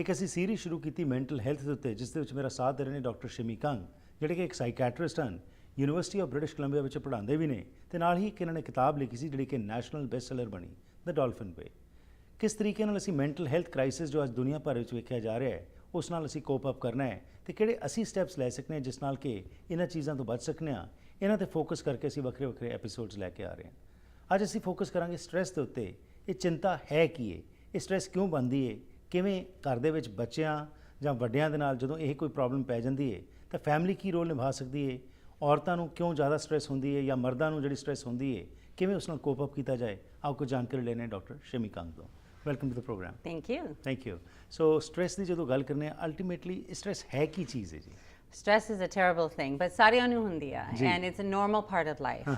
ਇੱਕ ਅਸੀਂ ਸੀਰੀਜ਼ ਸ਼ੁਰੂ ਕੀਤੀ ਮੈਂਟਲ ਹੈਲਥ ਦੇ ਉੱਤੇ, ਜਿਸ ਦੇ ਵਿੱਚ ਮੇਰਾ ਸਾਥ ਦੇ ਰਹੇ ਨੇ ਡਾਕਟਰ ਸ਼ਮੀ ਕੰਗ, ਜਿਹੜੇ ਕਿ ਇੱਕ ਸਾਈਕੈਟਰਿਸਟ ਹਨ, ਯੂਨੀਵਰਸਿਟੀ ਆਫ ਬ੍ਰਿਟਿਸ਼ ਕੋਲੰਬੀਆ ਵਿੱਚ ਪੜ੍ਹਾਉਂਦੇ ਵੀ ਨੇ, ਤੇ ਨਾਲ ਹੀ ਇੱਕ ਇਹਨਾਂ ਨੇ ਕਿਤਾਬ ਲਿਖੀ ਸੀ ਜਿਹੜੀ ਕਿ ਨੈਸ਼ਨਲ ਬੈਸਟ ਸੈਲਰ ਬਣੀ, ਦ ਡੋਲਫਿਨ ਵੇ। ਕਿਸ ਤਰੀਕੇ ਨਾਲ ਅਸੀਂ ਮੈਂਟਲ ਹੈਲਥ ਕ੍ਰਾਈਸਿਸ ਜੋ ਅੱਜ ਦੁਨੀਆ ਭਰ ਵਿੱਚ ਵੇਖਿਆ ਜਾ ਰਿਹਾ ਹੈ, ਉਸ ਨਾਲ ਅਸੀਂ ਕੋਪ ਅਪ ਕਰਨਾ ਹੈ, ਤੇ ਕਿਹੜੇ ਅਸੀਂ ਸਟੈਪਸ ਲੈ ਸਕਦੇ ਹਾਂ ਜਿਸ ਨਾਲ ਕਿ ਇਹਨਾਂ ਚੀਜ਼ਾਂ ਤੋਂ ਬਚ ਸਕਨੇ ਹਾਂ। ਇਹਨਾਂ ਤੇ ਫੋਕਸ ਕਰਕੇ ਅਸੀਂ ਵੱਖਰੇ ਵੱਖਰੇ ਐਪੀਸੋਡਸ ਲੈ ਕੇ ਆ ਰਹੇ ਹਾਂ। ਅੱਜ ਅਸੀਂ ਫੋਕਸ ਕਰਾਂਗੇ ਸਟ੍ਰੈਸ ਦੇ ਉੱਤੇ। ਇਹ ਚਿੰਤਾ ਹੈ ਕੀ ਹੈ, ਇਹ ਸਟ੍ਰੈਸ ਕਿਉਂ ਬਣਦੀ ਹੈ, ਕਿਵੇਂ ਘਰ ਦੇ ਵਿੱਚ ਬੱਚਿਆਂ ਜਾਂ ਵੱਡਿਆਂ ਦੇ ਨਾਲ ਜਦੋਂ ਇਹ ਕੋਈ ਪ੍ਰੋਬਲਮ ਪੈ ਜਾਂਦੀ ਹੈ ਤਾਂ ਫੈਮਿਲੀ ਕੀ ਰੋਲ ਨਿਭਾ ਸਕਦੀ ਹੈ, ਔਰਤਾਂ ਨੂੰ ਕਿਉਂ ਜ਼ਿਆਦਾ ਸਟ੍ਰੈਸ ਹੁੰਦੀ ਹੈ ਜਾਂ ਮਰਦਾਂ ਨੂੰ ਜਿਹੜੀ ਸਟ੍ਰੈਸ ਹੁੰਦੀ ਹੈ, ਕਿਵੇਂ ਉਸ ਨਾਲ ਕੋਪ ਅਪ ਕੀਤਾ ਜਾਏ। ਆਓ ਕੁਝ ਜਾਣਕਾਰੀ ਲੈਣੇ ਡਾਕਟਰ ਸ਼ਮੀ ਕੰਗ ਤੋਂ। Welcome to the program. Thank you. So stress ਦੀ ਜਦੋਂ ਗੱਲ ਕਰਨੇ ਆ, ਅਲਟੀਮੇਟਲੀ ਸਟ੍ਰੈਸ ਹੈ ਕੀ ਚੀਜ਼ ਹੈ ਜੀ? Stress is a terrible thing, but ਸਾਰਿਆਂ ਨੂੰ ਹੁੰਦੀ ਆ, and it's a normal part of life.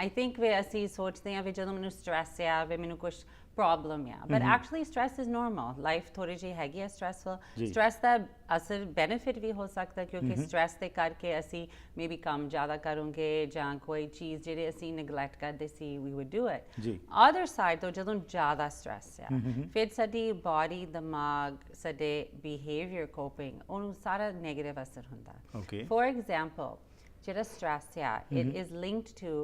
I think we ਅਸੀਂ ਸੋਚਦੇ ਆ ਵੀ ਜਦੋਂ ਮੈਨੂੰ ਸਟ੍ਰੈਸ ਆ ਵੀ ਮੈਨੂੰ ਕੁਝ ਪ੍ਰੋਬਲਮ ਆ, but actually stress is normal. Life ਥੋੜੀ ਜਿਹੀ ਹੈਗੀ ਆ stressful. Stress ਦਾ ਅਸਲ benefit ਵੀ ਹੋ ਸਕਦਾ ਕਿਉਂਕਿ stress ਦੇ ਕਰਕੇ ਅਸੀਂ maybe ਕੰਮ ਜ਼ਿਆਦਾ ਕਰੋਗੇ ਜਾਂ ਕੋਈ ਚੀਜ਼ ਜਿਹੜੇ ਅਸੀਂ neglect ਕਰਦੇ ਸੀ we would do it. Other side ਤੋਂ ਜਦੋਂ ਜ਼ਿਆਦਾ stress ਆ ਫਿਰ ਸਾਡੀ body, ਦਿਮਾਗ, ਸਾਡੇ behavior, coping ਉਹਨੂੰ ਸਾਰਾ negative ਅਸਰ ਹੁੰਦਾ। For example, ਜਿਹੜਾ stress ਆ it is linked to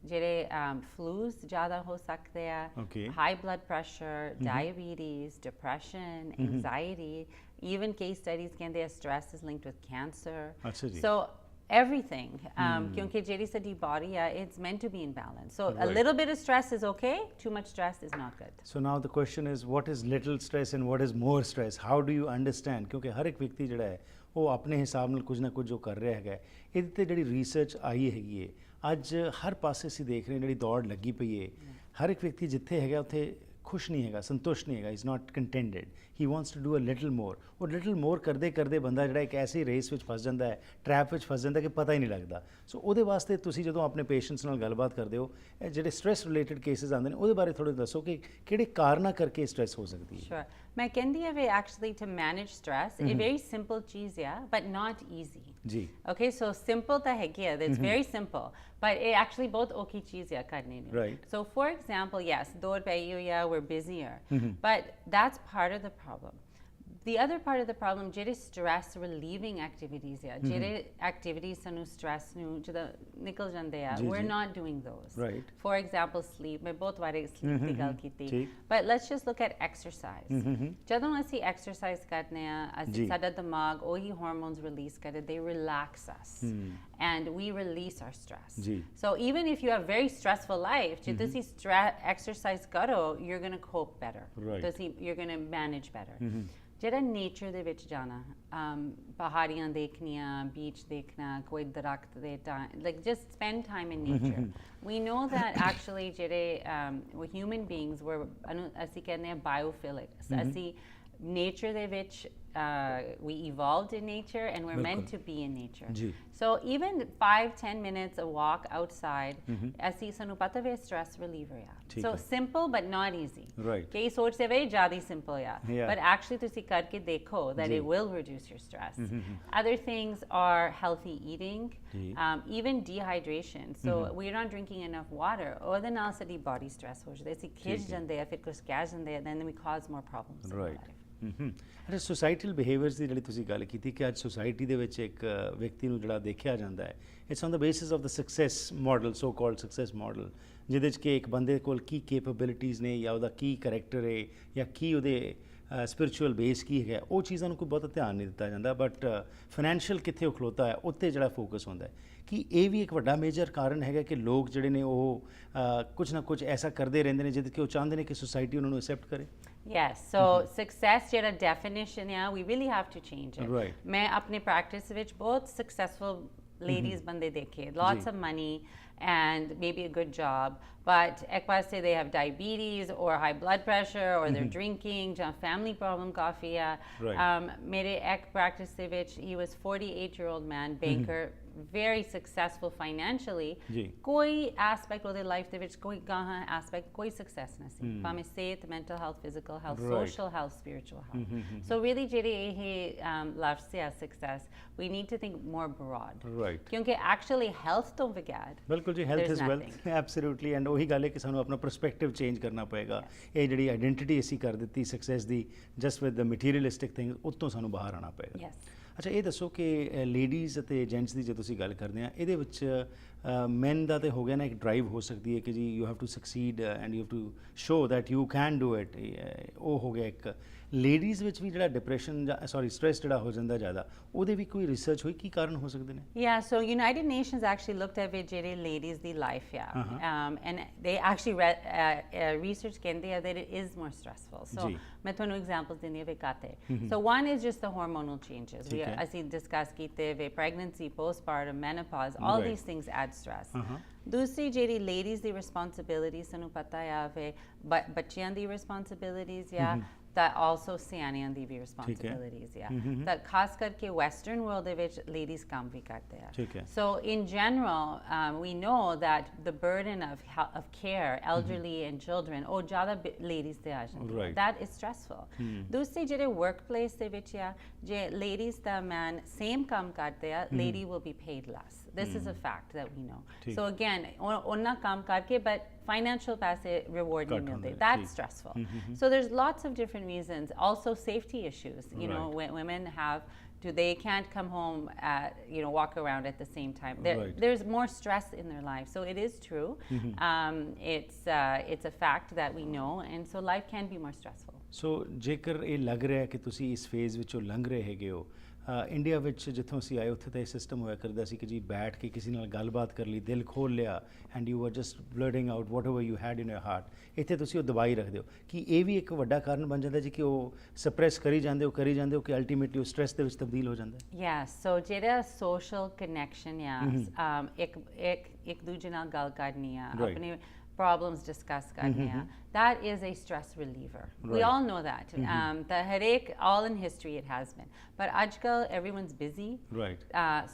ਜਿਹੜੇ flus ਜ਼ਿਆਦਾ ਹੋ ਸਕਦੇ ਆ, high blood pressure, diabetes, depression, anxiety, even case studies ਕਹਿੰਦੇ ਆ stress is linked with cancer. So everything, ਕਿਉਂਕਿ ਜਿਹੜੀ ਸਾਡੀ body ਆ it's meant to be in balance. So a little bit of stress is okay, too much stress is not good. So now the question is, what is little stress and what is more stress? How do you understand? ਕਿਉਂਕਿ ਹਰ ਇੱਕ ਵਿਅਕਤੀ ਜਿਹੜਾ ਹੈ ਉਹ ਆਪਣੇ ਹਿਸਾਬ ਨਾਲ ਕੁਝ ਨਾ ਕੁਝ ਜੋ ਕਰ ਰਿਹਾ ਹੈਗਾ। ਇਹਦੇ 'ਤੇ ਜਿਹੜੀ ਰਿਸਰਚ ਆਈ ਹੈਗੀ ਹੈ ਅੱਜ ਹਰ ਪਾਸੇ ਅਸੀਂ ਦੇਖ ਰਹੇ ਜਿਹੜੀ ਦੌੜ ਲੱਗੀ ਪਈ ਹੈ, ਹਰ ਇੱਕ ਵਿਅਕਤੀ ਜਿੱਥੇ ਹੈਗਾ ਉੱਥੇ ਖੁਸ਼ ਨਹੀਂ ਹੈਗਾ, ਸੰਤੁਸ਼ਟ ਨਹੀਂ ਹੈਗਾ, is not contented, he wants to do a little more. ਉਹ ਲਿਟਲ ਮੋਰ ਕਰਦੇ ਕਰਦੇ ਬੰਦਾ ਜਿਹੜਾ ਇੱਕ ਐਸੀ ਰੇਸ ਵਿੱਚ ਫਸ ਜਾਂਦਾ ਹੈ, ਟਰੈਪ ਵਿੱਚ ਫਸ ਜਾਂਦਾ ਕਿ ਪਤਾ ਹੀ ਨਹੀਂ ਲੱਗਦਾ। ਸੋ ਉਹਦੇ ਵਾਸਤੇ ਤੁਸੀਂ ਜਦੋਂ ਆਪਣੇ ਪੇਸ਼ੈਂਟਸ ਨਾਲ ਗੱਲਬਾਤ ਕਰਦੇ ਹੋ, ਇਹ ਜਿਹੜੇ ਸਟ੍ਰੈਸ ਰਿਲੇਟਡ ਕੇਸਿਸ ਆਉਂਦੇ ਨੇ ਉਹਦੇ ਬਾਰੇ ਥੋੜ੍ਹਾ ਦੱਸੋ ਕਿ ਕਿਹੜੇ ਕਾਰਨਾਂ ਕਰਕੇ ਸਟ੍ਰੈਸ ਹੋ ਸਕਦੀ ਹੈ। Sure. ਮੈਂ ਕਹਿੰਦੀ ਹਾਂ ਵੀ actually to manage stress, ਇਹ very simple ਚੀਜ਼ ਆ but not easy. ਜੀ Okay, so simple ਤਾਂ ਹੈਗੀ ਆ, it's very simple, but it actually ਬਹੁਤ ਔਖੀ ਚੀਜ਼ ਆ ਕਰਨੀ ਨੂੰ। Right. So for example, yes, ਦੌੜ ਪਈ ਹੋਈ ਆ, we're busier, but that's part of the problem. The other part of the problem, ਜਿਹੜੇ stress relieving activities ਆ, ਜਿਹੜੇ activities ਸਾਨੂੰ stress ਨੂੰ ਜਦੋਂ ਨਿਕਲ ਜਾਂਦੇ ਆ, we're not doing those. Right. For example, sleep. ਮੈਂ ਬਹੁਤ ਵਾਰੀ sleep ਦੀ ਗੱਲ ਕੀਤੀ, but let's just look at exercise. ਜਦੋਂ ਅਸੀਂ exercise ਕਰਦੇ ਆ, ਸਾਡਾ ਦਿਮਾਗ ਉਹੀ hormones release ਕਰਦੇ, they relax us and we release our stress. So even if you have very stressful life, ਜੇ ਤੁਸੀਂ exercise ਕਰੋ, you're going to cope better. You're going to manage better. ਜਿਹੜਾ ਨੇਚਰ ਦੇ ਵਿੱਚ ਜਾਣਾ, ਪਹਾੜੀਆਂ ਦੇਖਣੀਆਂ, ਬੀਚ ਦੇਖਣਾ, ਕੋਈ ਦਰਖਤ ਦੇ like just spend time in nature. We know that actually ਜਿਹੜੇ human beings were, ਅਸੀਂ ਕਹਿੰਦੇ ਆ biophilic. ਅਸੀਂ nature ਦੇ ਵਿੱਚ we evolved in nature and we're meant to be in nature. So even 5-10 minutes a walk outside, ਅਸੀਂ ਸਾਨੂੰ ਪਤਾ ਵੀ stress reliever ਆ. So simple but not easy. ਕਈ ਸੋਚਦੇ ਵੇ ਜ਼ਿਆਦਾ simple ਆ, but actually ਤੁਸੀਂ ਕਰਕੇ ਦੇਖੋ that it will reduce your stress. Other things are healthy eating, even dehydration. So we're not drinking enough water. ਉਹਦੇ ਨਾਲ ਸਾਡੀ body stress ਹੋ ਜਾਂਦੀ, ਅਸੀਂ ਖਿਝ ਜਾਂਦੇ ਆ, ਫਿਰ ਕੁਝ ਕਹਿ ਜਾਂਦੇ ਆ, then we cause more problems in life. ਅੱਛਾ, ਸੋਸਾਈਟਲ ਬਿਹੇਵੀਅਰਸ ਦੀ ਜਿਹੜੀ ਤੁਸੀਂ ਗੱਲ ਕੀਤੀ ਕਿ ਅੱਜ ਸੋਸਾਇਟੀ ਦੇ ਵਿੱਚ ਇੱਕ ਵਿਅਕਤੀ ਨੂੰ ਜਿਹੜਾ ਦੇਖਿਆ ਜਾਂਦਾ ਹੈ, it's on the basis of the success model, so called success model, ਜਿਹਦੇ 'ਚ ਕਿ ਇੱਕ ਬੰਦੇ ਕੋਲ ਕੀ ਕੈਪੇਬਿਲਿਟੀਜ਼ ਨੇ ਜਾਂ ਉਹਦਾ ਕੀ ਕਰੈਕਟਰ ਹੈ ਜਾਂ ਕੀ ਉਹਦੇ ਸਪਿਰਿਚੁਅਲ ਬੇਸ ਕੀ ਹੈਗਾ, ਉਹ ਚੀਜ਼ਾਂ ਨੂੰ ਕੋਈ ਬਹੁਤਾ ਧਿਆਨ ਨਹੀਂ ਦਿੱਤਾ ਜਾਂਦਾ, ਬਟ ਫਾਈਨੈਂਸ਼ੀਅਲ ਕਿੱਥੇ ਉਹ ਖਲੋਤਾ ਹੈ ਉੱਤੇ ਜਿਹੜਾ ਫੋਕਸ ਹੁੰਦਾ ਹੈ। ਕਿ ਇਹ ਵੀ ਇੱਕ ਵੱਡਾ ਮੇਜਰ ਕਾਰਨ ਹੈਗਾ ਕਿ ਲੋਕ ਜਿਹੜੇ ਨੇ ਉਹ ਕੁਝ ਨਾ ਕੁਝ ਐਸਾ ਕਰਦੇ ਰਹਿੰਦੇ ਨੇ ਜਿਹਦੇ ਕਿ ਉਹ ਚਾਹੁੰਦੇ ਨੇ ਕਿ ਸੋਸਾਇਟੀ ਉਹਨਾਂ ਨੂੰ ਐਕਸੈਪਟ ਕਰੇ। Yes, so success ਜਿਹੜਾ definition ਆ, we really have to change it. ਮੈਂ ਆਪਣੇ practice ਵਿੱਚ ਬਹੁਤ successful ladies ਬੰਦੇ ਦੇਖੇ, lots of money and maybe a good job, but ek paase they have diabetes or high blood pressure or they're drinking, ਜਾਂ family problem ਕਾਫੀ ਆ। ਮੇਰੇ ਇੱਕ practice ਦੇ ਵਿੱਚ he was 48-year-old man, baker, very successful financially. ਕੋਈ aspect ਉਹਦੇ life ਦੇ ਵਿੱਚ ਕੋਈ ਗਾਹਾਂ aspect ਕੋਈ success ਨਾ ਸੀ, ਭਾਵੇਂ ਸਿਹਤ, mental health, physical health, social health, spiritual health. So really ਜਿਹੜੀ ਇਹ ਲਫ਼ਜ਼ ਆ success, we need to think more broad. ਕਿਉਂਕਿ actually health ਤੋਂ ਬਗੈਰ ਬਿਲਕੁਲ ਜੀ, health is wealth, absolutely, and ਉਹੀ ਗੱਲ ਹੈ ਕਿ ਸਾਨੂੰ ਆਪਣਾ ਪਰਸਪੈਕਟਿਵ ਚੇਂਜ ਕਰਨਾ ਪਏਗਾ। ਇਹ ਜਿਹੜੀ ਆਇਡੈਂਟੀਟੀ ਅਸੀਂ ਕਰ ਦਿੱਤੀ success the just with the materialistic thing, ਉਤੋਂ ਸਾਨੂੰ ਬਾਹਰ ਆਉਣਾ ਪਏਗਾ। ਅੱਛਾ, ਇਹ ਦੱਸੋ ਕਿ ਲੇਡੀਜ਼ ਅਤੇ ਜੈਂਟਸ ਦੀ ਜੇ ਤੁਸੀਂ ਗੱਲ ਕਰਦੇ ਆ, ਇਹਦੇ ਵਿੱਚ ਮੈਨ ਦਾ ਤਾਂ ਹੋ ਗਿਆ ਨਾ, ਇੱਕ ਡਰਾਈਵ ਹੋ ਸਕਦੀ ਹੈ ਕਿ ਜੀ you have to succeed and you have to show that you can do it, ਉਹ ਹੋ ਗਿਆ ਇੱਕ। ਲੇਡੀਜ਼ ਵਿੱਚ ਵੀ ਜਿਹੜਾ ਡਿਪਰੈਸ਼ਨ ਜਾਂ ਸਟ੍ਰੈਸ ਜਿਹੜਾ ਹੋ ਜਾਂਦਾ ਜ਼ਿਆਦਾ, ਉਹਦੇ ਵੀ ਕੋਈ ਰਿਸਰਚ ਹੋਈ, ਕੀ ਕਾਰਨ ਹੋ ਸਕਦੇ ਨੇ? Yeah, so United Nations actually looked at ਜਿਹੜੇ ladies the life, and they actually research ਕਹਿੰਦੇ ਆ that it is more stressful. So ਮੈਂ ਤੁਹਾਨੂੰ examples ਦਿੰਦੀ ਹਾਂ ਵਿਕਾਤੇ. So one is just the hormonal changes. ਅਸੀਂ discuss ਕੀਤੇ ਵੇ pregnancy, postpartum, menopause, all these things add stress. ਦੂਸਰੀ ਜਿਹੜੀ ladies ਦੀ responsibilities ਸਾਨੂੰ ਪਤਾ ਆ ਵੇ ਬੱਚਿਆਂ ਦੀ responsibilities ਜਾਂ that also ਸਿਆਣਿਆਂ ਦੀ ਵੀ responsibilities, that ਖਾਸ ਕਰਕੇ western world ਦੇ ਵਿੱਚ ladies ਕੰਮ ਵੀ ਕਰਦੇ ਆ। So in general, we know that the burden of care, elderly and children, ਉਹ ਜ਼ਿਆਦਾ ladies ਤੇ ਆ ਜਾਂਦੀ। That is stressful. ਦੂਸਰੀ ਜਿਹੜੇ workplace ਦੇ ਵਿੱਚ ਆ, ਜੇ ladies ਦਾ man same ਕੰਮ ਕਰਦੇ ਆ, lady will be paid less. This is a fact that we know. So again, ਉਹਨਾਂ ਕੰਮ ਕਰਕੇ but financial paise reward nahi milte. That's stressful. So there's lots of different reasons. Also safety issues. You know, when women they can't come home walk around at the same time. There's more stress in their life. So it is true. It's a fact that we know, and so life can be more stressful. So ਜੇਕਰ ਇਹ ਲੱਗ ਰਿਹਾ ਕਿ ਤੁਸੀਂ ਇਸ phase ਵਿੱਚੋਂ ਲੰਘ ਰਹੇ ਹੈਗੇ ਹੋ, ਇੰਡੀਆ ਵਿੱਚ ਜਿੱਥੋਂ ਅਸੀਂ ਆਏ ਉੱਥੇ ਤਾਂ ਇਹ ਸਿਸਟਮ ਹੋਇਆ ਕਰਦਾ ਸੀ ਕਿ ਜੀ ਬੈਠ ਕੇ ਕਿਸੇ ਨਾਲ ਗੱਲਬਾਤ ਕਰ ਲਈ, ਦਿਲ ਖੋਲ੍ਹ ਲਿਆ, and you are just blurting out whatever you had in your heart. ਇੱਥੇ ਤੁਸੀਂ ਉਹ ਦਬਾਈ ਰੱਖਦੇ ਹੋ, ਕਿ ਇਹ ਵੀ ਇੱਕ ਵੱਡਾ ਕਾਰਨ ਬਣ ਜਾਂਦਾ ਜੀ ਕਿ ਉਹ ਸਪਰੈਸ ਕਰੀ ਜਾਂਦੇ ਹੋ ਕਿ ਅਲਟੀਮੇਟਲੀ ਉਹ ਸਟ੍ਰੈਸ ਦੇ ਵਿੱਚ ਤਬਦੀਲ ਹੋ ਜਾਂਦਾ ਹੈ। ਯੈਸ, ਸੋ ਜਿਹੜਾ ਸੋਸ਼ਲ ਕਨੈਕਸ਼ਨ ਆ, ਇੱਕ ਦੂਜੇ ਨਾਲ ਗੱਲ ਕਰਨੀ ਆ, ਆਪਣੇ problems discuss karne hai, that is a stress reliever. We all know that. The headache, all in history it has been, but ajkal everyone's busy,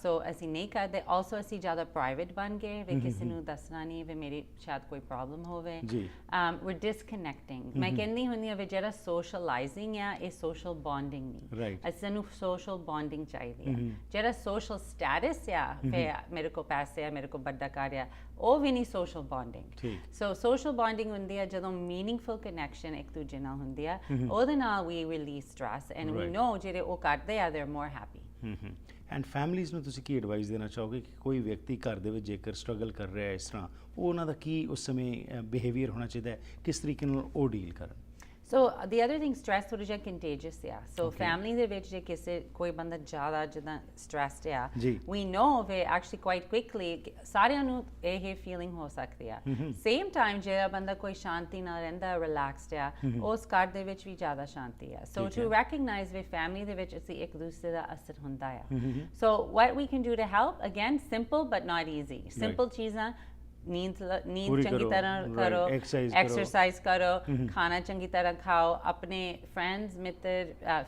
so asi nahi karde. Also asi zyada private ban gaye, ve kisi nu dasna nahi ve meri shayad koi problem hove. We're disconnecting. Main kendi hundi ve jara socializing ya, is social bonding nahi, asi nu social bonding chahiye hai. Jara social status ya, ve mere ko paise ya, mere ko badda kar ya, ਉਹ ਵੀ ਨਹੀਂ social bonding. So social bonding ਹੁੰਦੀ ਆ ਜਦੋਂ meaningful connection ਇੱਕ ਦੂਜੇ ਨਾਲ ਹੁੰਦੀ ਆ, ਉਹਦੇ ਨਾਲ we release stress and we know ਜਿਹੜੇ ਉਹ ਕਰਦੇ ਆ they're more happy. And families ਨੂੰ ਤੁਸੀਂ ਕੀ ਐਡਵਾਈਸ ਦੇਣਾ ਚਾਹੋਗੇ ਕਿ ਕੋਈ ਵਿਅਕਤੀ ਘਰ ਦੇ ਵਿੱਚ ਜੇਕਰ ਸਟਰਗਲ ਕਰ ਰਿਹਾ ਹੈ ਇਸ ਤਰ੍ਹਾਂ, ਉਹ ਉਹਨਾਂ ਦਾ ਕੀ ਉਸ ਸਮੇਂ ਬਿਹੇਵੀਅਰ ਹੋਣਾ ਚਾਹੀਦਾ ਹੈ, ਕਿਸ ਤਰੀਕੇ ਨਾਲ ਉਹ ਡੀਲ ਕਰਨ? So the other thing, stress ਥੋੜ੍ਹਾ ਜਿਹਾ contagious ਆ। So family ਦੇ ਵਿੱਚ ਜੇ ਕਿਸੇ ਕੋਈ ਬੰਦਾ ਜ਼ਿਆਦਾ ਜਿੱਦਾਂ stressed ਆ, we know that actually quite quickly ਸਾਰਿਆਂ ਨੂੰ ਇਹ feeling ਹੋ ਸਕਦੀ ਆ। Same time ਜਿਹੜਾ ਬੰਦਾ ਕੋਈ ਸ਼ਾਂਤੀ ਨਾਲ ਰਹਿੰਦਾ, relaxed ਆ, ਉਸ ਘਰ ਦੇ ਵਿੱਚ ਵੀ ਜ਼ਿਆਦਾ ਸ਼ਾਂਤੀ ਆ। So to recognize we family ਦੇ ਵਿੱਚ ਅਸੀਂ ਇੱਕ ਦੂਸਰੇ ਦਾ ਅਸਰ ਹੁੰਦਾ ਆ। So what we can do to help, again, simple but not easy. Simple ਚੀਜ਼ਾਂ, नींद चंगी तरह करो, एक्सरसाइज करो, खाना चंगी तरह खाओ, अपने फ्रेंड्स मित्र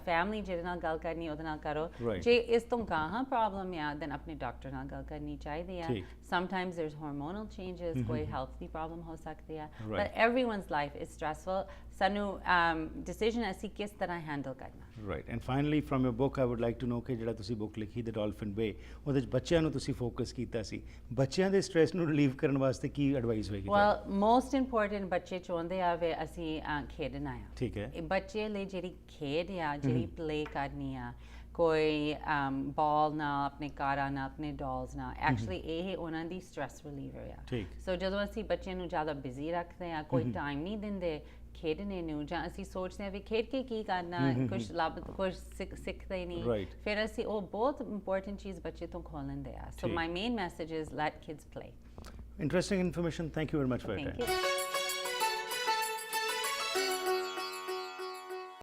फैमिली जिहदे नाल गल करनी ओहदे नाल करो। जे इस तो गाहां प्रॉब्लम आ देन अपने डॉक्टर नाल गल करनी चाहिदी है। Sometimes there's hormonal changes, कोई health दी प्रॉब्लम हो सकती है, but everyone's life is stressful. सानू decision ਅਸੀਂ ਕਿਸ ਤਰ੍ਹਾਂ हैंडल करना। Right, and finally from your book I would like to know ਕਿ ਜਿਹੜਾ ਤੁਸੀਂ book ਲਿਖੀ The Dolphin Way, ਉਹਦੇ ਵਿੱਚ ਬੱਚਿਆਂ ਨੂੰ ਤੁਸੀਂ ਫੋਕਸ ਕੀਤਾ ਸੀ, ਬੱਚਿਆਂ ਦੇ ਸਟ੍ਰੈਸ ਨੂੰ ਰਿਲੀਵ ਕਰਨ ਵਾਸਤੇ ਕੀ ਐਡਵਾਈਸ ਹੋਏਗੀ? Well, most important ਬੱਚੇ ਚਾਹੁੰਦੇ ਆ ਵੇ ਅਸੀਂ ਖੇਡਣਾ ਆ। ਠੀਕ ਹੈ, ਬੱਚੇ ਲਈ ਜਿਹੜੀ ਖੇਡ ਆ, ਜਿਹੜੀ ਪਲੇ ਕਰਨੀ ਆ, ਕੋਈ ਬਾਲ ਨਾਲ, ਆਪਣੇ ਕਾਰਾਂ ਨਾਲ, ਆਪਣੇ ਡਾਲਸ ਨਾਲ, ਐਕਚੁਅਲੀ ਇਹ ਉਹਨਾਂ ਦੀ ਸਟ੍ਰੈਸ ਰਿਲੀਵਰ ਆ। ਸੋ ਜਦੋਂ ਅਸੀਂ ਬੱਚੇ ਨੂੰ ਜ਼ਿਆਦਾ ਬਿਜ਼ੀ ਰੱਖਦੇ ਆ, ਕੋਈ ਟਾਈਮ ਨਹੀਂ ਦਿੰਦੇ ਖੇਡਣੇ ਨੂੰ, ਜਾਂ ਅਸੀਂ ਸੋਚਦੇ ਹਾਂ ਵੀ ਖੇਡ ਕੇ ਕੀ ਕਰਨਾ, ਕੁਛ ਸਿੱਖਦੇ ਨਹੀਂ, ਫਿਰ ਅਸੀਂ ਉਹ ਬਹੁਤ ਇੰਪੋਰਟੈਂਟ ਚੀਜ਼ ਬੱਚੇ ਤੋਂ ਖੋਹ ਲੈਂਦੇ ਆ। So my main message is let kids play. Interesting information. Thank you very much for your time.